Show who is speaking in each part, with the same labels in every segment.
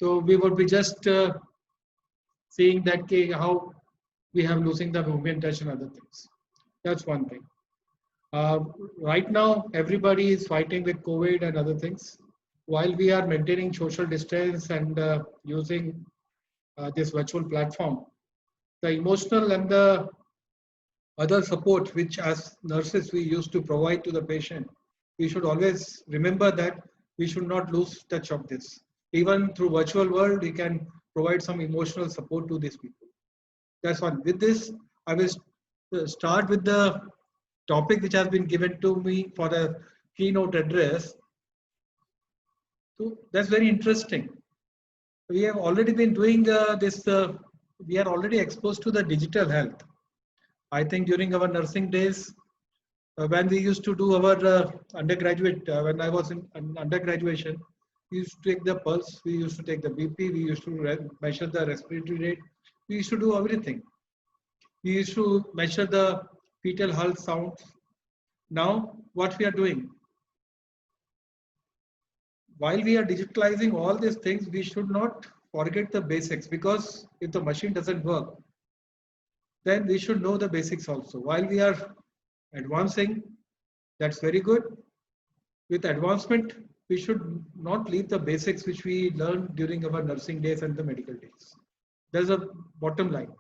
Speaker 1: So we would be just seeing that how we have losing the human touch and other things. That's one thing. Uh, right now, everybody is fighting with COVID and other things. While we are maintaining social distance and using this virtual platform, the emotional and the other support which as nurses we used to provide to the patient, we should always remember that we should not lose touch of this. Even through virtual world, we can provide some emotional support to these people. That's one. With this, I will start with the topic which has been given to me for the keynote address. So that's very interesting. We have already been doing this, we are already exposed to the digital health. I think during our nursing days, when we used to do our undergraduate, when I was in undergraduation, we used to take the pulse, we used to take the BP, we used to measure the respiratory rate, we used to do everything. We used to measure the fetal health sounds. Now, what we are doing? While we are digitalizing all these things, we should not forget the basics, because if the machine doesn't work, then we should know the basics also. While we are advancing, that's very good. With advancement, we should not leave the basics which we learned during our nursing days and the medical days. There's a bottom line.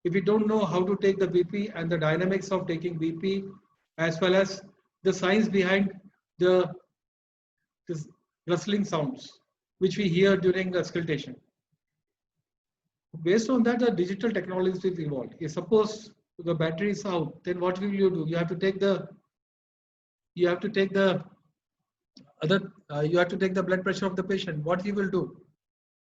Speaker 1: If we don't know how to take the BP and the dynamics of taking BP, as well as the science behind the this rustling sounds which we hear during auscultation, based on that, the digital technologies will evolve. If suppose the battery is out, then what will you do? You have to take the you have to take the blood pressure of the patient. What you will do?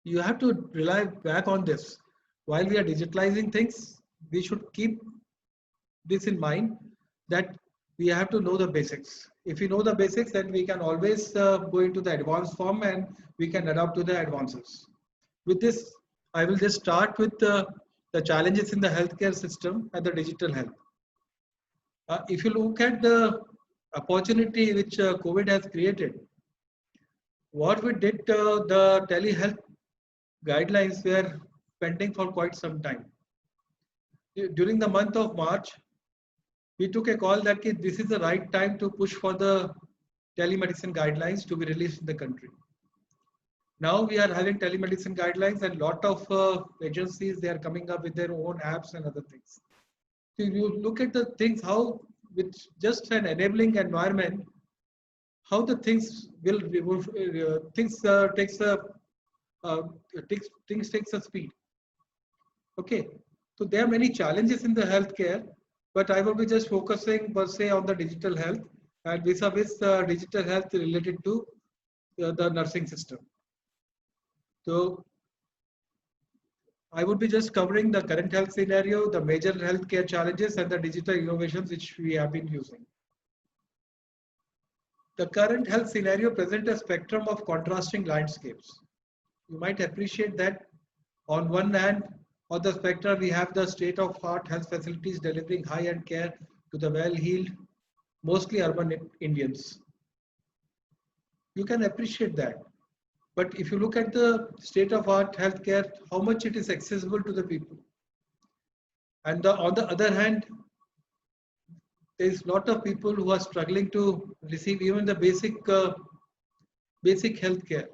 Speaker 1: You have to rely back on this. While we are digitalizing things, we should keep this in mind, that we have to know the basics. If we know the basics, then we can always go into the advanced form and we can adapt to the advances. With this, I will just start with the challenges in the healthcare system and the digital health. If you look at the opportunity which COVID has created, what we did, the telehealth guidelines were pending for quite some time. During the month of March, we took a call that this is the right time to push for the telemedicine guidelines to be released in the country. Now we are having telemedicine guidelines, and lot of agencies, they are coming up with their own apps and other things. So you look at the things, how with just an enabling environment, how the things will things takes a things takes a speed. Okay, so there are many challenges in the healthcare, but I will be just focusing per se on the digital health and vis-a-vis digital health related to the nursing system. So I would be just covering the current health scenario, the major healthcare challenges, and the digital innovations which we have been using. The current health scenario presents a spectrum of contrasting landscapes. You might appreciate that on one hand, on the spectrum, we have the state-of-the-art health facilities delivering high-end care to the well-heeled, mostly urban Indians. You can appreciate that. But if you look at the state-of-the-art healthcare, how much it is accessible to the people. And on the other hand, there is a lot of people who are struggling to receive even the basic health care.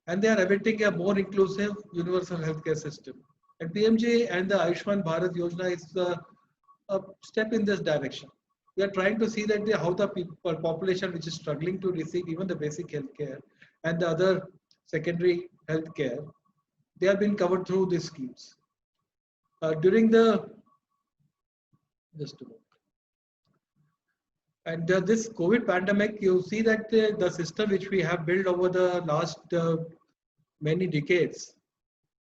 Speaker 1: And they are awaiting a more inclusive universal healthcare system. And PMJ and the Ayushman Bharat Yojana is a step in this direction. We are trying to see that how the population which is struggling to receive even the basic healthcare and the other secondary healthcare, they have been covered through these schemes. During the just a moment. And this COVID pandemic, you see that the system which we have built over the last many decades,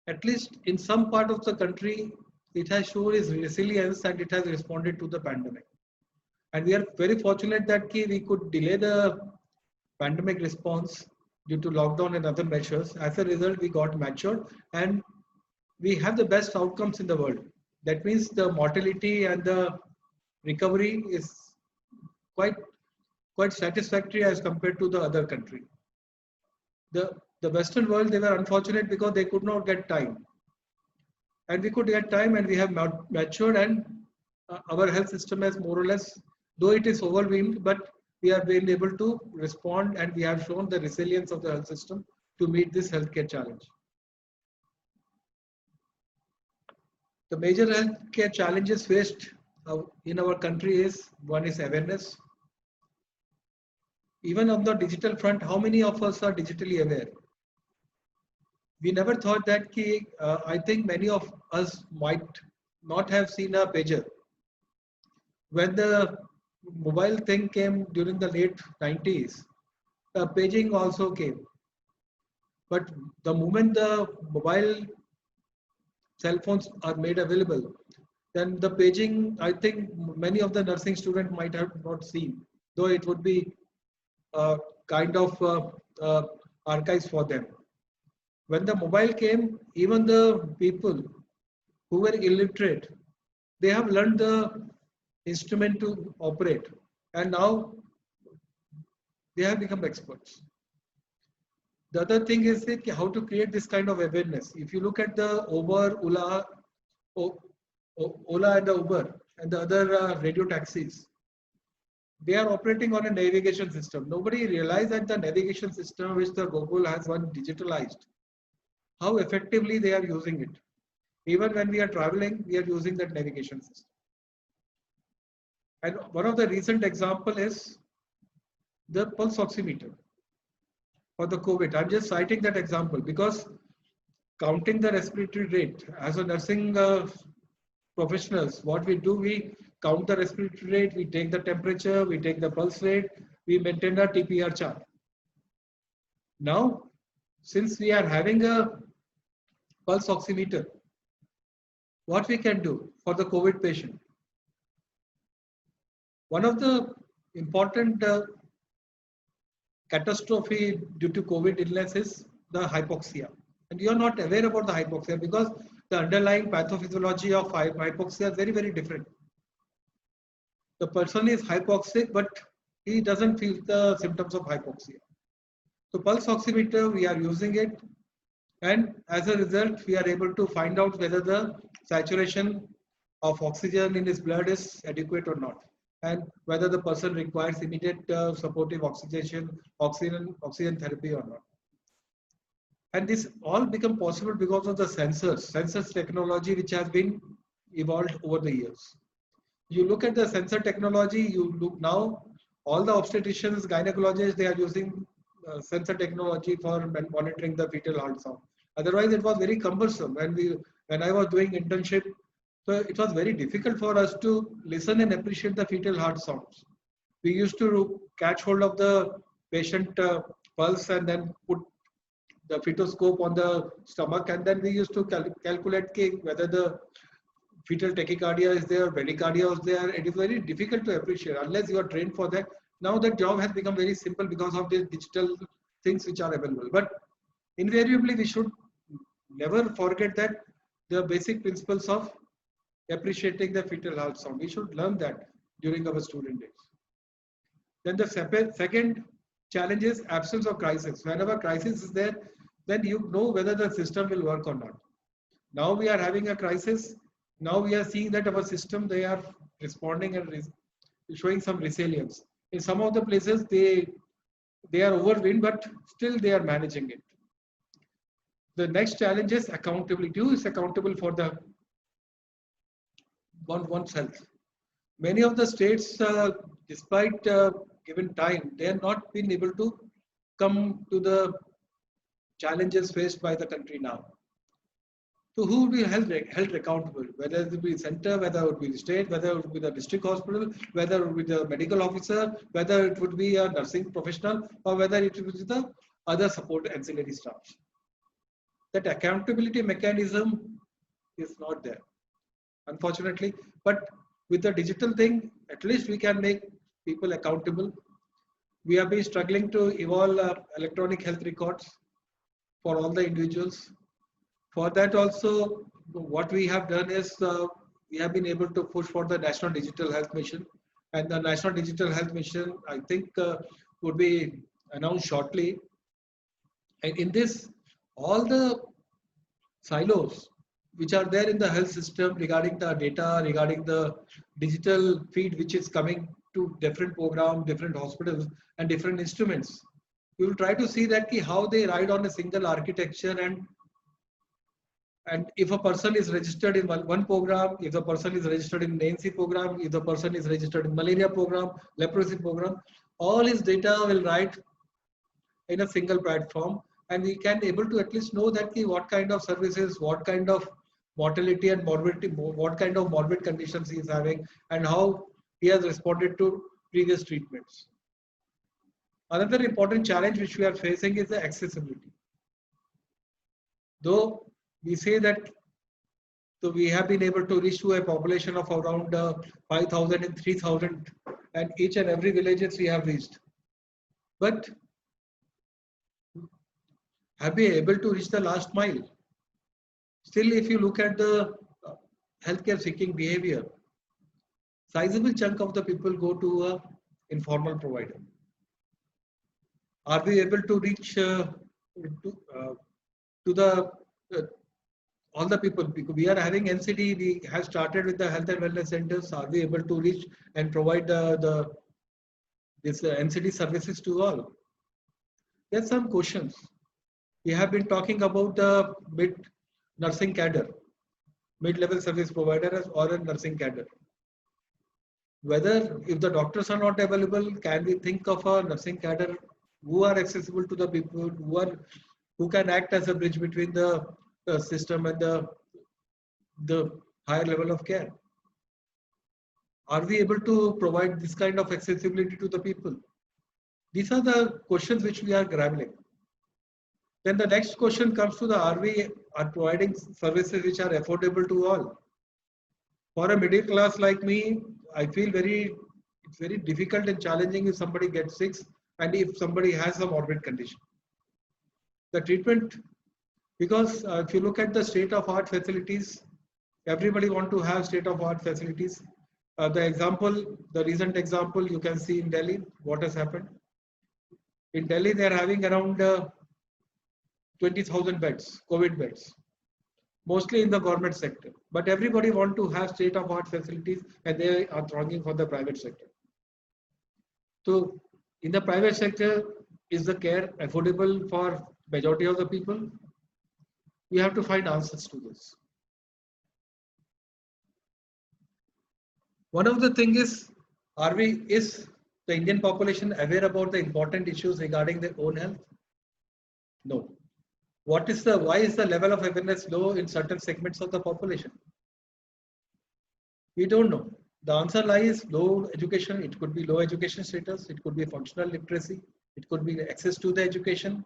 Speaker 1: at least in some part of the country, it has shown its resilience and it has responded to the pandemic. And we are very fortunate that we could delay the pandemic response due to lockdown and other measures. As a result, we got matured and we have the best outcomes in the world. That means the mortality and the recovery is quite satisfactory as compared to the other country. The The Western world, they were unfortunate because they could not get time. And we could get time, and we have matured, and our health system has more or less, though it is overwhelmed, but we have been able to respond, and we have shown the resilience of the health system to meet this healthcare challenge. The major healthcare challenges faced in our country is, one is awareness. Even on the digital front, how many of us are digitally aware? We never thought that I think many of us might not have seen a pager. When the mobile thing came during the late 90s, paging also came. But the moment the mobile cell phones are made available, then the paging, I think many of the nursing students might have not seen, though it would be kind of archives for them. When the mobile came, even the people who were illiterate, they have learned the instrument to operate, and now they have become experts. The other thing is that how to create this kind of awareness. If you look at the Uber, Ola and the Uber and the other radio taxis, they are operating on a navigation system. Nobody realized that the navigation system which the Google has one digitalized, how effectively they are using it. Even when we are traveling, we are using that navigation system. And one of the recent example is the pulse oximeter for the COVID. I'm just citing that example because counting the respiratory rate as a nursing professionals, what we do, we count the respiratory rate, we take the temperature, we take the pulse rate, we maintain a TPR chart. Now, since we are having a pulse oximeter, what we can do for the COVID patient? One of the important catastrophe due to COVID illness is the hypoxia. And you are not aware about the hypoxia because the underlying pathophysiology of hypoxia is very, very different. The person is hypoxic, but he doesn't feel the symptoms of hypoxia. So pulse oximeter, we are using it. And as a result, we are able to find out whether the saturation of oxygen in his blood is adequate or not, and whether the person requires immediate supportive oxygen therapy or not. And this all become possible because of the sensors technology which has been evolved over the years. You look at the sensor technology, you look now, all the obstetricians, gynecologists, they are using sensor technology for monitoring the fetal heart sound. Otherwise, it was very cumbersome. When I was doing internship, so it was very difficult for us to listen and appreciate the fetal heart sounds. We used to catch hold of the patient pulse and then put the fetoscope on the stomach, and then we used to calculate whether the fetal tachycardia is there, bradycardia is there. It is very difficult to appreciate unless you are trained for that. Now that job has become very simple because of the digital things which are available. But invariably, we should never forget that the basic principles of appreciating the fetal heart sound. We should learn that during our student days. Then the second challenge is absence of crisis. Whenever crisis is there, then you know whether the system will work or not. Now we are having a crisis. Now we are seeing that our system, they are responding and showing some resilience. In some of the places, they are overwhelmed, but still they are managing it. The next challenge is accountability. Who is accountable for the one's health? Many of the states, despite given time, they have not been able to come to the challenges faced by the country now. So who will be held accountable? Whether it will be center, whether it would be the state, whether it would be the district hospital, whether it would be the medical officer, whether it would be a nursing professional, or whether it would be the other support ancillary staff. That accountability mechanism is not there, unfortunately. But with the digital thing, at least we can make people accountable. We have been struggling to evolve electronic health records for all the individuals. For that also, what we have done is we have been able to push for the National Digital Health Mission. And the National Digital Health Mission, I think, would be announced shortly. And in this, all the silos which are there in the health system regarding the data, regarding the digital feed which is coming to different programs, different hospitals and different instruments. You will try to see that how they ride on a single architecture, and if a person is registered in one program, if the person is registered in ANC program, if the person is registered in malaria program, leprosy program, all his data will ride in a single platform, and we can able to at least know that what kind of services, what kind of mortality and morbidity, what kind of morbid conditions he is having, and how he has responded to previous treatments. Another important challenge which we are facing is the accessibility. Though we say that we have been able to reach to a population of around 5,000 and 3,000, and each and every villages we have reached. But have we able to reach the last mile? Still, if you look at the healthcare seeking behavior, sizable chunk of the people go to a informal provider. Are we able to reach to the all the people? Because we are having NCD, we have started with the health and wellness centers. Are we able to reach and provide this NCD services to all? There's some questions. We have been talking about the mid-nursing cadre, mid-level service provider or a nursing cadre. Whether if the doctors are not available, can we think of a nursing cadre who are accessible to the people, who can act as a bridge between the system and the higher level of care? Are we able to provide this kind of accessibility to the people? These are the questions which we are grappling. Then the next question comes to are we providing services which are affordable to all? For a middle class like me, I feel it's very difficult and challenging if somebody gets sick and if somebody has a morbid condition. The treatment, because if you look at the state-of-art facilities, everybody want to have state-of-art facilities. The recent example you can see in Delhi, what has happened. In Delhi, they are having around 20,000 beds, COVID beds, mostly in the government sector. But everybody want to have state-of-art facilities, and they are thronging for the private sector. So, in the private sector, is the care affordable for majority of the people? We have to find answers to this. One of the things is the Indian population aware about the important issues regarding their own health? No. Why is the level of awareness low in certain segments of the population? We don't know. The answer lies low education. It could be low education status. It could be functional literacy. It could be access to the education.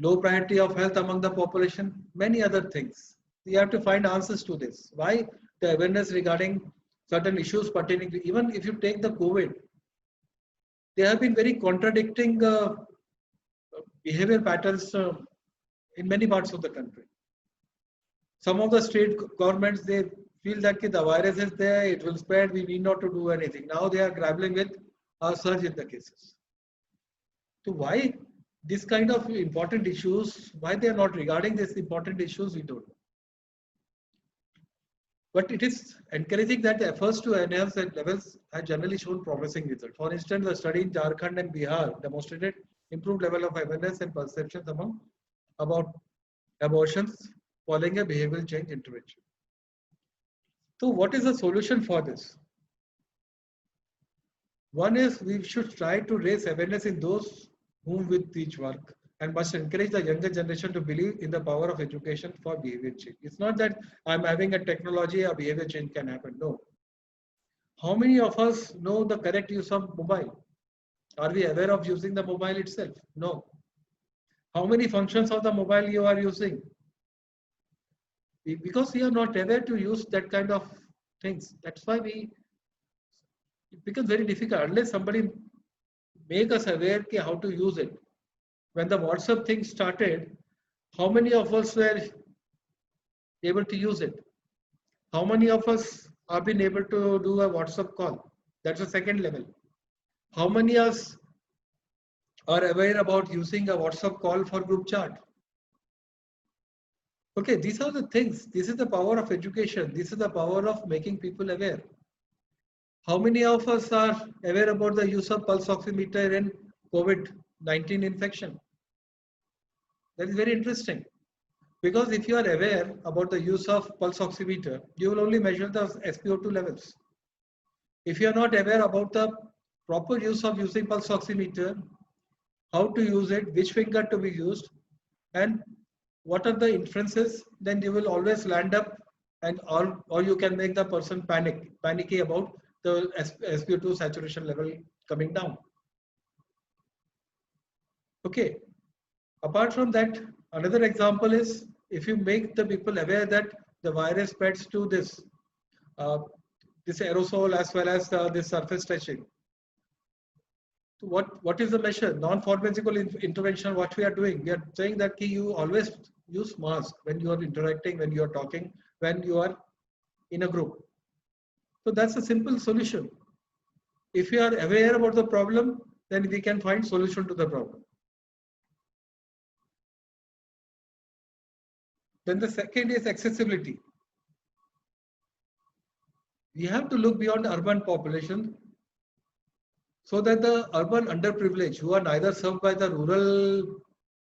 Speaker 1: Low priority of health among the population. Many other things. We have to find answers to this. Why the awareness regarding certain issues pertaining to, even if you take the COVID, there have been very contradicting behavior patterns in many parts of the country. Some of the state governments, they feel that the virus is there, it will spread, we need not to do anything. Now they are grappling with a surge in the cases. So why this kind of important issues, why they are not regarding these important issues, we don't know. But it is encouraging that the efforts to enhance the levels have generally shown promising results. For instance, the study in Jharkhand and Bihar demonstrated improved level of awareness and perceptions about abortions following a behavioral change intervention. So what is the solution for this? One is we should try to raise awareness in those whom we teach work, and must encourage the younger generation to believe in the power of education for behavior change. It's not that I'm having a technology, a behavior change can happen. No. How many of us know the correct use of mobile? Are we aware of using the mobile itself? No. How many functions of the mobile you are using? Because we are not aware to use that kind of things. That's why it becomes very difficult unless somebody make us aware how to use it. When the WhatsApp thing started, how many of us were able to use it? How many of us have been able to do a WhatsApp call? That's the second level. How many of us are aware about using a WhatsApp call for group chat. Okay, these are the things. This is the power of education. This is the power of making people aware. How many of us are aware about the use of pulse oximeter in COVID-19 infection? That is very interesting. Because if you are aware about the use of pulse oximeter, you will only measure the SpO2 levels. If you are not aware about the proper use of using pulse oximeter, how to use it, which finger to be used, and what are the inferences, then you will always land up and or you can make the person panicky about the SpO2 saturation level coming down. Okay. Apart from that, another example is if you make the people aware that the virus spreads to uh, this aerosol as well as this surface touching. So what is the measure? Non-pharmaceutical intervention. What we are doing? We are saying that you always use mask when you are interacting, when you are talking, when you are in a group. So that's a simple solution. If you are aware about the problem, then we can find solution to the problem. Then the second is accessibility. We have to look beyond urban population so that the urban underprivileged who are neither served by the rural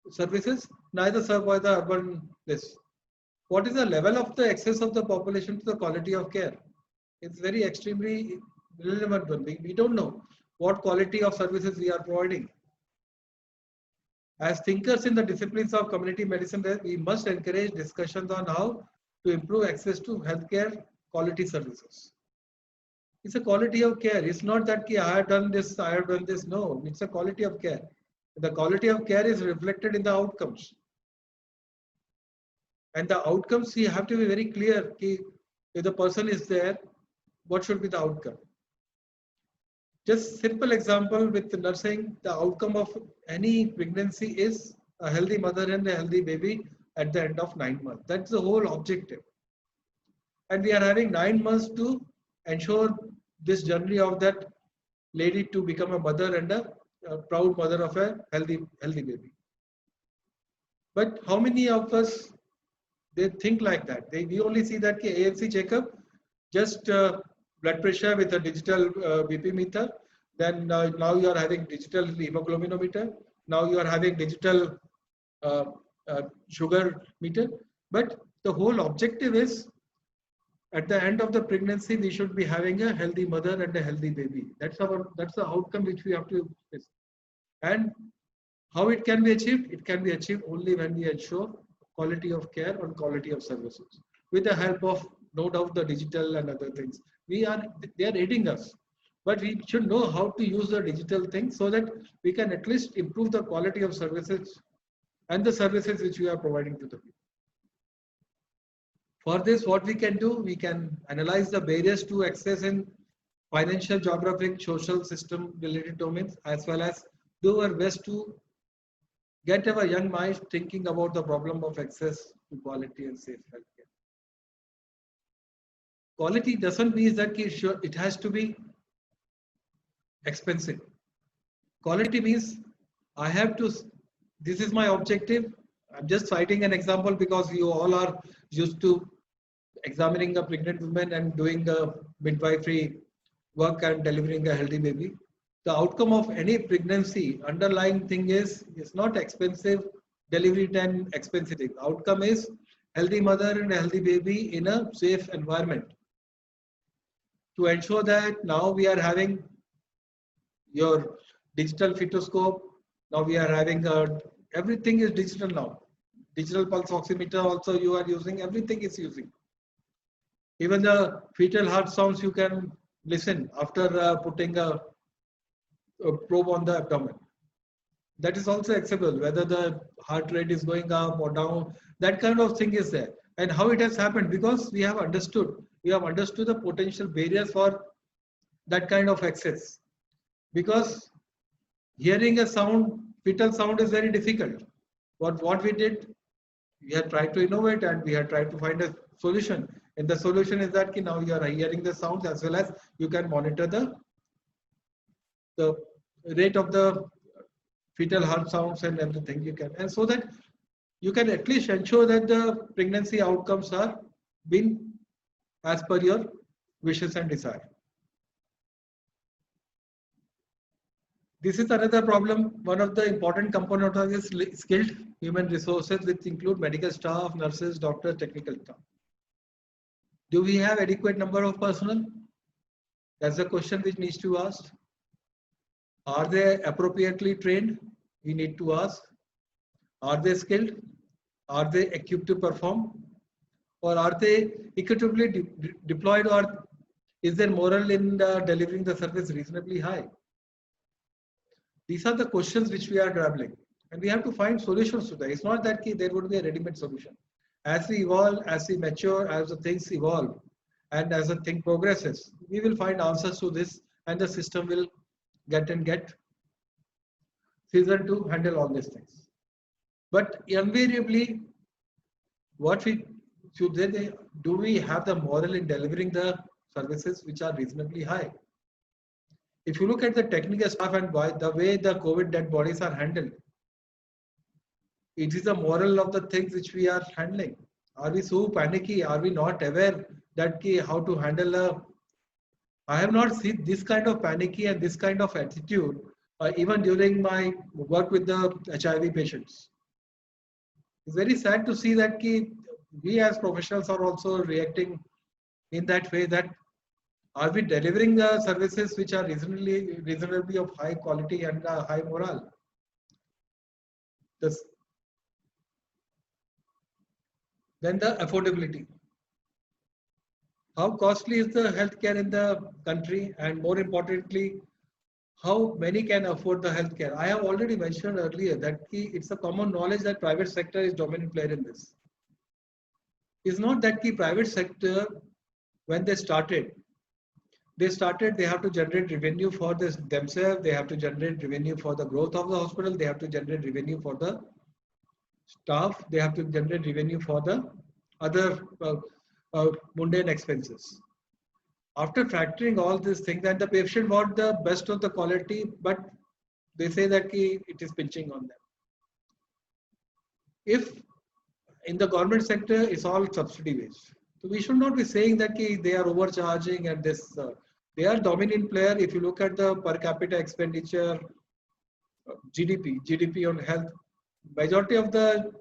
Speaker 1: services, neither served by the urban this. What is the level of the access of the population to the quality of care? It's very extremely relevant one. We don't know what quality of services we are providing. As thinkers in the disciplines of community medicine, we must encourage discussions on how to improve access to healthcare quality services. It's a quality of care. It's not that I have done this, I have done this. No, it's a quality of care. The quality of care is reflected in the outcomes. And the outcomes, we have to be very clear. If the person is there, what should be the outcome? Just simple example with nursing, the outcome of any pregnancy is a healthy mother and a healthy baby at the end of 9 months. That's the whole objective. And we are having 9 months to ensure this journey of that lady to become a mother and a proud mother of a healthy baby. But how many of us, they think like that? We only see that ANC checkup, just blood pressure with a digital BP meter. Then now you are having digital hemoglobinometer. Now you are having digital sugar meter. But the whole objective is at the end of the pregnancy, we should be having a healthy mother and a healthy baby. That's the outcome which we have to face. And how it can be achieved? It can be achieved only when we ensure quality of care and quality of services with the help of no doubt the digital and other things. They are aiding us, but we should know how to use the digital things so that we can at least improve the quality of services and the services which we are providing to the people. For this, what we can do, we can analyze the barriers to access in financial, geographic, social system related domains, as well as do our best to get our young minds thinking about the problem of access to quality and safe healthcare. Quality doesn't mean that it has to be expensive. Quality means I have to, this is my objective. I'm just citing an example because you all are used to examining a pregnant woman and doing the midwifery work and delivering a healthy baby. The outcome of any pregnancy, underlying thing is not expensive delivery time, expensive thing. Outcome is healthy mother and a healthy baby in a safe environment. To ensure that now we are having your digital fetoscope. Now we are having everything is digital now. Digital pulse oximeter also you are using. Everything is using. Even the fetal heart sounds you can listen after putting a probe on the abdomen. That is also accessible. Whether the heart rate is going up or down, that kind of thing is there. And how it has happened because we have understood the potential barriers for that kind of access. Because hearing a sound, fetal sound is very difficult. But what we did, we had tried to innovate and we had tried to find a solution. And the solution is that now you are hearing the sounds as well as you can monitor the rate of the fetal heart sounds and everything you can, and so that you can at least ensure that the pregnancy outcomes are been as per your wishes and desire. This is another problem. One of the important components of this skilled human resources, which include medical staff, nurses, doctors, technical staff. Do we have adequate number of personnel? That's the question which needs to ask. Are they appropriately trained? We need to ask. Are they skilled? Are they equipped to perform? Or are they equitably deployed, or is their moral in delivering the service reasonably high? These are the questions which we are grappling, and we have to find solutions to that. It's not that there would be a ready-made solution. As we evolve, as we mature, as the things evolve, and as the thing progresses, we will find answers to this, and the system will get seasoned to handle all these things. But invariably, what we should say, do we have the moral in delivering the services which are reasonably high? If you look at the technical staff and the way the COVID dead bodies are handled, it is the moral of the things which we are handling. Are we so panicky? Are we not aware that how to handle I have not seen this kind of panicky and this kind of attitude even during my work with the HIV patients. It's very sad to see that we as professionals are also reacting in that way, that are we delivering the services which are reasonably of high quality and high morale? Then the affordability. How costly is the healthcare in the country, and more importantly, how many can afford the healthcare? I have already mentioned earlier that it's a common knowledge that private sector is dominant player in this. It's not that the private sector, when they started, they have to generate revenue for themselves, they have to generate revenue for the growth of the hospital, they have to generate revenue for the staff, they have to generate revenue for the other mundane expenses. After factoring all these things, and the patient want the best of the quality, but they say that it is pinching on them. If in the government sector, it's all subsidy based. So we should not be saying that they are overcharging and this. They are dominant player. If you look at the per capita expenditure, GDP on health, majority of the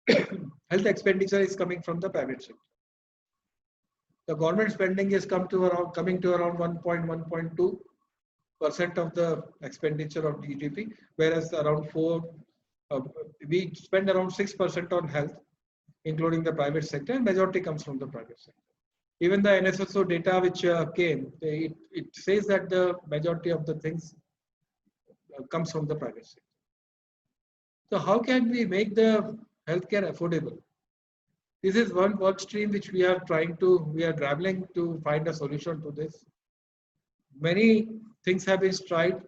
Speaker 1: health expenditure is coming from the private sector. The government spending is coming to around 1.2% of the expenditure of GDP, whereas around we spend around 6% on health, including the private sector, and majority comes from the private sector. Even the NSSO data which came, it says that the majority of the things comes from the private sector. So how can we make the healthcare affordable? This is one work stream which we are grappling to find a solution to this. Many things have been tried.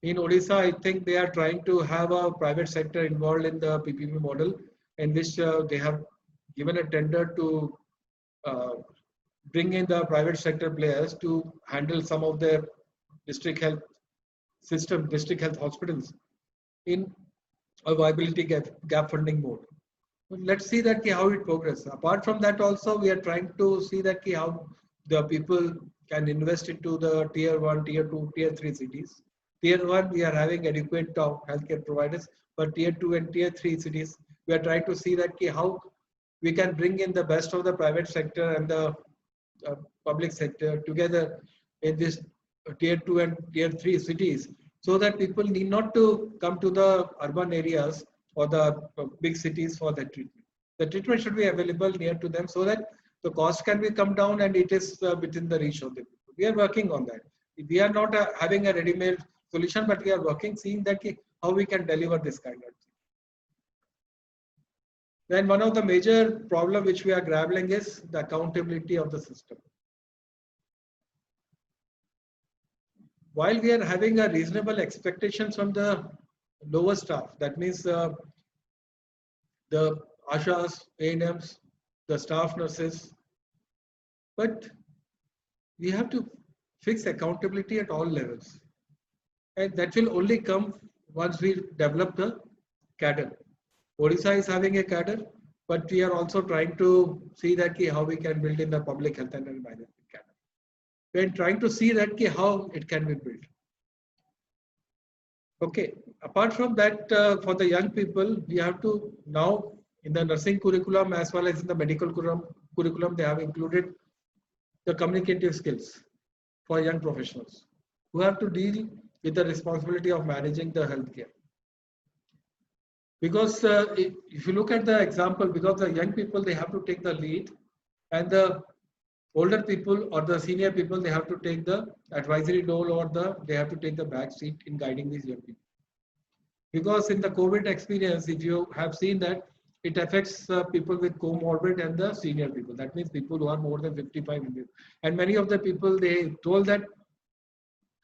Speaker 1: In Odisha, I think they are trying to have a private sector involved in the PPP model, in which they have given a tender to bring in the private sector players to handle some of their district health hospitals in a viability gap funding mode. But let's see that how it progresses. Apart from that, also we are trying to see that how the people can invest into the tier 1, tier 2, tier 3 cities. Tier 1, we are having adequate healthcare providers, but tier 2 and tier 3 cities, we are trying to see that how we can bring in the best of the private sector and the public sector together in this tier 2 and tier 3 cities, so that people need not to come to the urban areas or the big cities for the treatment. The treatment should be available near to them, so that the cost can be come down and it is within the reach of the people. We are working on that. We are not having a ready-made solution, but we are working, seeing that how we can deliver this kind of thing. Then one of the major problem which we are grappling is the accountability of the system. While we are having a reasonable expectations from the lower staff, that means the ASHAs, ANMs, the staff nurses, but we have to fix accountability at all levels. And that will only come once we develop the cadre. Odisha is having a cadre, but we are also trying to see that how we can build in the public health and environment cadre. We are trying to see that how it can be built. Okay. Apart from that, for the young people, we have to now in the nursing curriculum as well as in the medical curriculum, they have included the communicative skills for young professionals who have to deal with the responsibility of managing the healthcare. Because if you look at the example, because the young people, they have to take the lead, and the older people or the senior people, they have to take the advisory role, or they have to take the back seat in guiding these young people. Because in the COVID experience, if you have seen that it affects people with comorbid and the senior people. That means people who are more than 55. And many of the people, they told that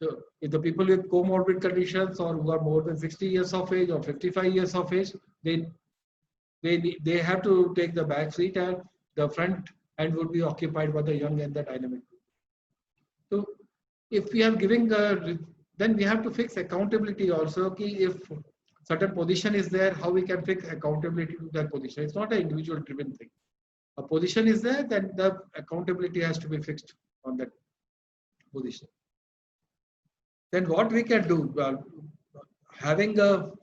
Speaker 1: the people with comorbid conditions or who are more than 60 years of age or 55 years of age, they have to take the back seat, and the front end would be occupied by the young and the dynamic. So if we are giving then we have to fix accountability also. Okay, if certain position is there, how we can fix accountability to that position. It's not an individual driven thing. A position is there, then the accountability has to be fixed on that position. Then what we can do, having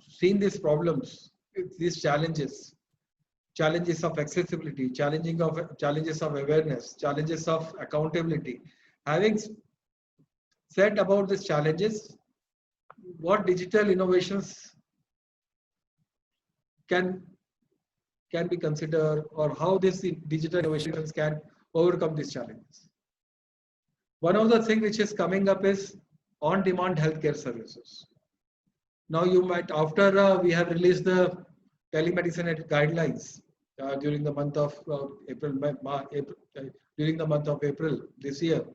Speaker 1: seen these problems, these challenges of accessibility, challenges of awareness, challenges of accountability, having said about these challenges, what digital innovations can be considered, or how these digital innovations can overcome these challenges. One of the things which is coming up is on-demand healthcare services. Now you might, after we have released the telemedicine guidelines during the month of during the month of April this year.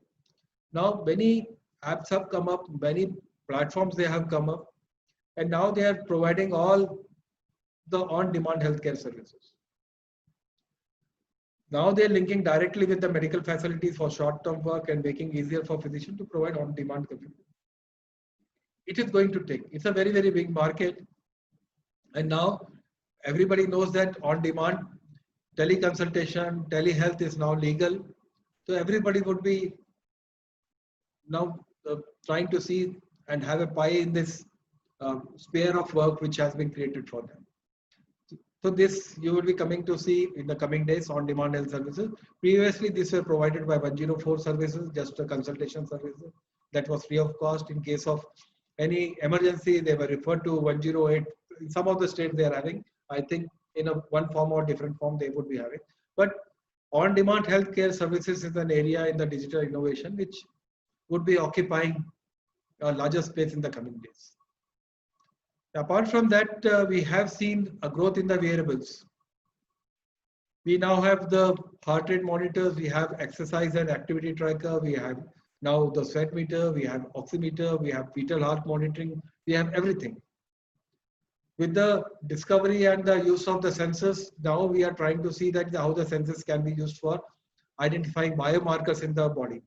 Speaker 1: Now many apps have come up, many platforms they have come up, and now they are providing all the on-demand healthcare services. Now they're linking directly with the medical facilities for short-term work and making easier for physicians to provide on-demand care. It is going to take. It's a very, very big market, and now everybody knows that on-demand teleconsultation, telehealth is now legal. So everybody would be now trying to see and have a pie in this sphere of work which has been created for them. So this you will be coming to see in the coming days, on-demand health services. Previously, these were provided by 104 services, just a consultation services that was free of cost. In case of any emergency, they were referred to 108. In some of the states they are having, I think in one form or different form they would be having. But on-demand healthcare services is an area in the digital innovation which would be occupying a larger space in the coming days. Apart from that, we have seen a growth in the wearables. We now have the heart rate monitors, we have exercise and activity tracker, we have now the sweat meter, we have oximeter, we have fetal heart monitoring, we have everything. With the discovery and the use of the sensors, now we are trying to see that how the sensors can be used for identifying biomarkers in the body.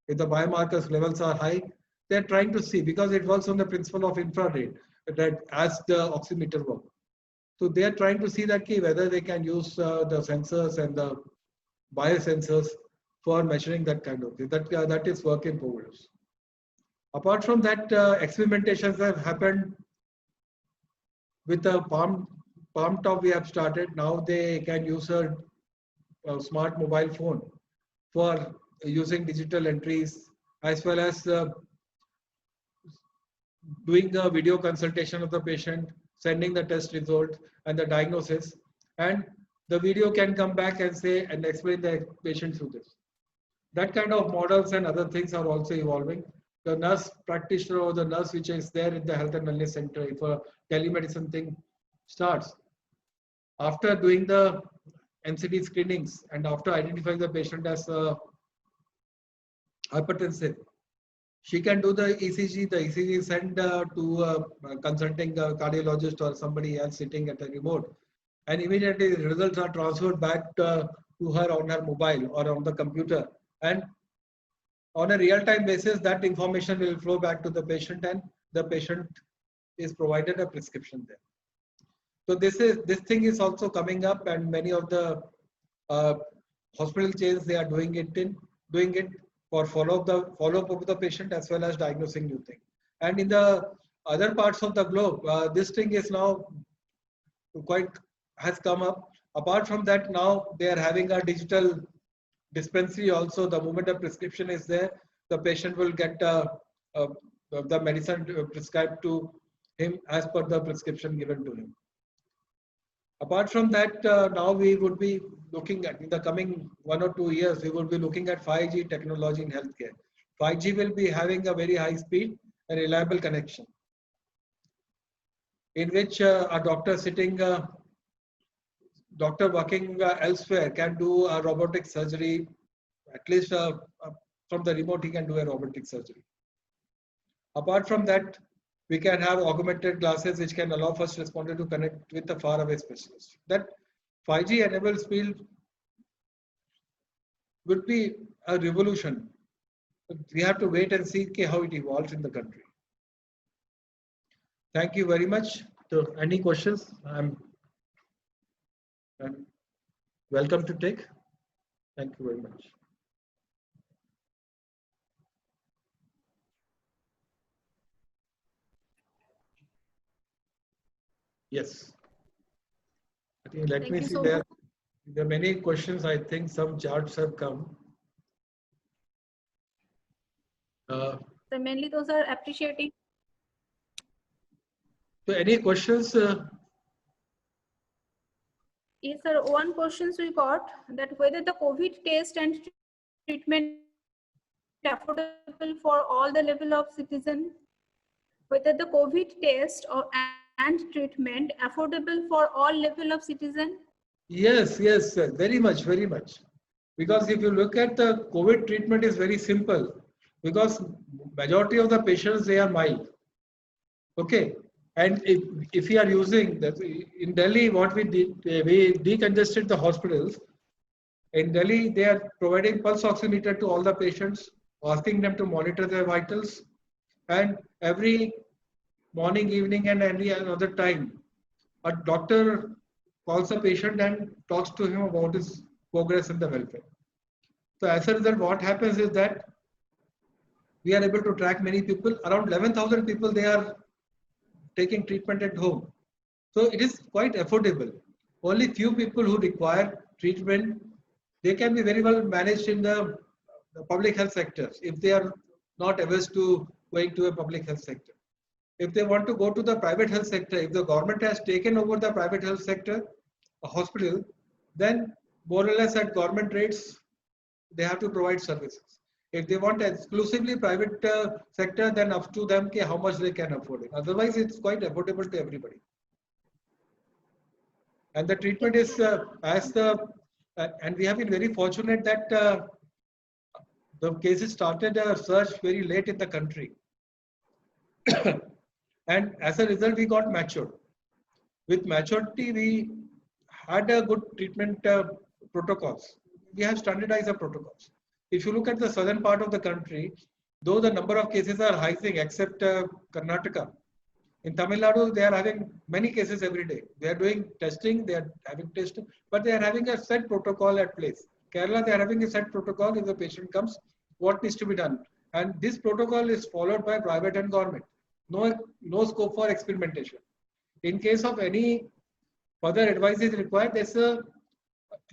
Speaker 1: If the biomarkers levels are high, they are trying to see, because it works on the principle of infrared, that as the oximeter work. So they are trying to see that whether they can use the sensors and the biosensors for measuring that kind of thing. That is work in progress. Apart from that, experimentations have happened with the palm top. We have started. Now they can use a smart mobile phone for using digital entries, as well as doing a video consultation of the patient, sending the test result and the diagnosis, and the video can come back and say and explain the patient through this. That kind of models and other things are also evolving. The nurse practitioner or the nurse which is there in the health and wellness center, if a telemedicine thing starts, after doing the NCD screenings and after identifying the patient as hypertensive, she can do the ECG. The ECG is sent to a consulting cardiologist or somebody else sitting at a remote, and immediately the results are transferred back to her on her mobile or on the computer, and on a real-time basis that information will flow back to the patient, and the patient is provided a prescription there. So this thing is also coming up, and many of the hospital chains, they are doing it for follow up of the patient as well as diagnosing new thing. And in the other parts of the globe, this thing is now quite has come up. Apart from that, now they are having a digital dispensary also. The moment a prescription is there, the patient will get the medicine prescribed to him as per the prescription given to him. Apart from that, now we would be looking at, in the coming 1 or 2 years, we will be looking at 5G technology in healthcare. 5G will be having a very high speed and reliable connection, in which a doctor doctor working elsewhere can do a robotic surgery. At least from the remote, he can do a robotic surgery. Apart from that, we can have augmented glasses which can allow first responder to connect with the faraway specialist. That 5G enabled field would be a revolution. We have to wait and see how it evolves in the country. Thank you very much. So, any questions? I'm welcome to take. Thank you very much. Yes. I think let me see there. There are many questions. I think some charts have come.
Speaker 2: So mainly those are appreciating.
Speaker 1: So any questions?
Speaker 2: Yes, sir. One question we got, that whether the COVID test and treatment affordable for all the level of citizen, whether the COVID test and treatment affordable for all level of citizen.
Speaker 1: Yes, yes, sir. Very much, very much. Because if you look at the COVID treatment is very simple, because majority of the patients, they are mild. Okay. And if we are using that in Delhi, what we did, we decongested the hospitals. In Delhi, they are providing pulse oximeter to all the patients, asking them to monitor their vitals. And every morning, evening, and any other time, a doctor calls a patient and talks to him about his progress in the welfare. So as a result, what happens is that we are able to track many people. Around 11,000 people, they are taking treatment at home. So it is quite affordable. Only few people who require treatment, they can be very well managed in the public health sector if they are not averse to going to a public health sector. If they want to go to the private health sector, if the government has taken over the private health sector, a hospital, then more or less at government rates, they have to provide services. If they want exclusively private sector, then up to them how much they can afford it. Otherwise, it's quite affordable to everybody. And the treatment is and we have been very fortunate that the cases started a surge very late in the country. And as a result, we got matured. With maturity, we had a good treatment protocols. We have standardized the protocols. If you look at the southern part of the country, though the number of cases are rising, except Karnataka, in Tamil Nadu, they are having many cases every day. They are doing testing, they are having testing, but they are having a set protocol at place. Kerala, they are having a set protocol. If the patient comes, what needs to be done? And this protocol is followed by private and government. No scope for experimentation. In case of any further advice is required, there's a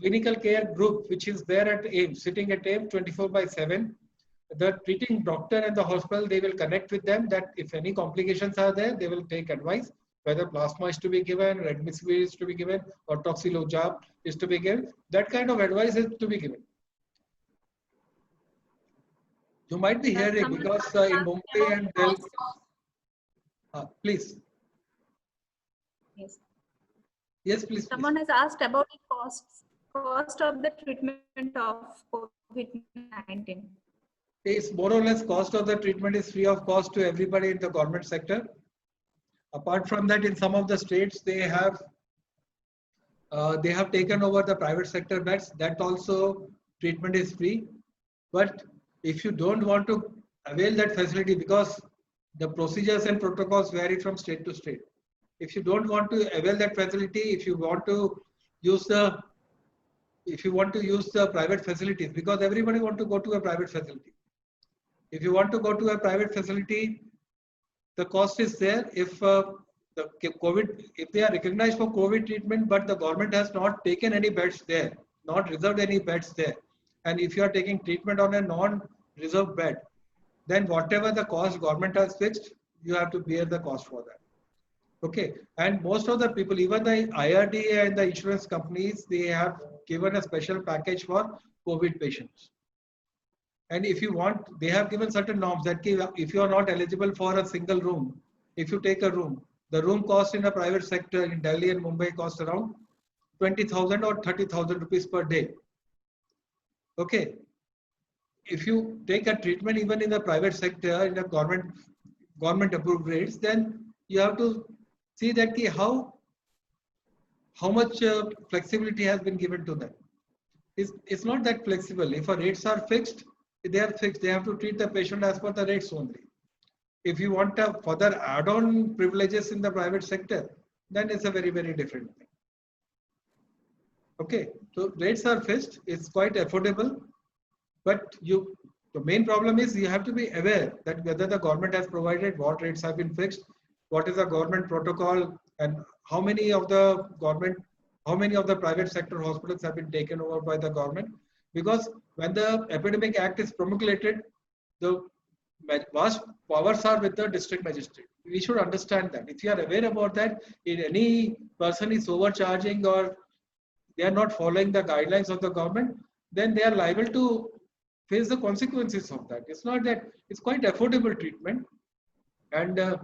Speaker 1: clinical care group which is there at AIIMS, sitting at AIIMS 24/7. The treating doctor and the hospital, they will connect with them that if any complications are there, they will take advice, whether plasma is to be given, remdesivir is to be given, or tocilizumab is to be given. That kind of advice is to be given. You might be hearing because in Mumbai and Delhi. Please.
Speaker 2: Yes.
Speaker 1: Yes, please.
Speaker 2: Someone has asked about the cost of the treatment of COVID-19.
Speaker 1: It's more or less cost of the treatment is free of cost to everybody in the government sector. Apart from that, in some of the states, they have taken over the private sector beds. That also treatment is free. But if you don't want to avail that facility, because The procedures and protocols vary from state to state. If you don't want to avail that facility, if you want to use the private facilities, because everybody want to go to a private facility. If you want to go to a private facility, the cost is there. If if they are recognized for COVID treatment, but the government has not taken any beds there, not reserved any beds there, and if you are taking treatment on a non-reserved bed, then whatever the cost government has fixed, you have to bear the cost for that. Okay, and most of the people, even the IRDA and the insurance companies, they have given a special package for COVID patients. And if you want, they have given certain norms that if you are not eligible for a single room, if you take a room, the room cost in a private sector in Delhi and Mumbai costs around 20,000 or 30,000 rupees per day. Okay. If you take a treatment even in the private sector, in the government approved rates, then you have to see that how much flexibility has been given to them. It's not that flexible. If our rates are fixed, they are fixed. They have to treat the patient as per the rates only. If you want a further add-on privileges in the private sector, then it's a very, very different thing. Okay, so rates are fixed. It's quite affordable, but the main problem is you have to be aware that whether the government has provided, what rates have been fixed, what is the government protocol, and how many of the private sector hospitals have been taken over by the government. Because when the Epidemic Act is promulgated, the vast powers are with the district magistrate. We should understand that. If you are aware about that, if any person is overcharging or they are not following the guidelines of the government, then they are liable to face the consequences of that. It's not that, it's quite affordable treatment. And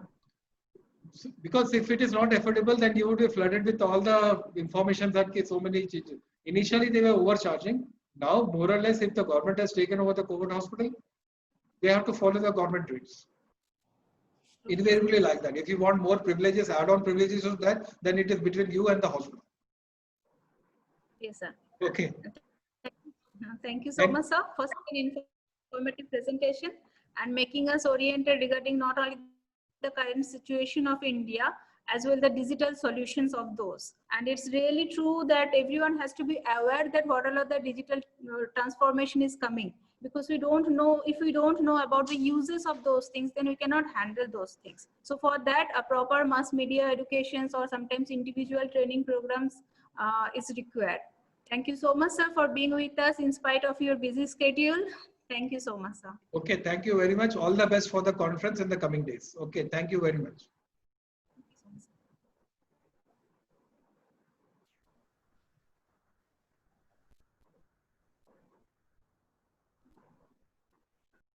Speaker 1: because if it is not affordable, then you would be flooded with all the information that so many changes. Initially, they were overcharging. Now, more or less, if the government has taken over the COVID hospital, they have to follow the government rates. Invariably like that. If you want more privileges, add-on privileges of that, then it is between you and the hospital.
Speaker 2: Yes, sir.
Speaker 1: Okay.
Speaker 2: Thank you so much, sir, for such an informative presentation and making us oriented regarding not only the current situation of India, as well the digital solutions of those. And it's really true that everyone has to be aware that what all of the digital transformation is coming, because we don't know, if we don't know about the uses of those things, then we cannot handle those things. So for that, a proper mass media educations or sometimes individual training programs is required. Thank you so much, sir, for being with us in spite of your busy schedule. Thank you so much, sir.
Speaker 1: Okay, thank you very much. All the best for the conference in the coming days. Okay, thank you very much.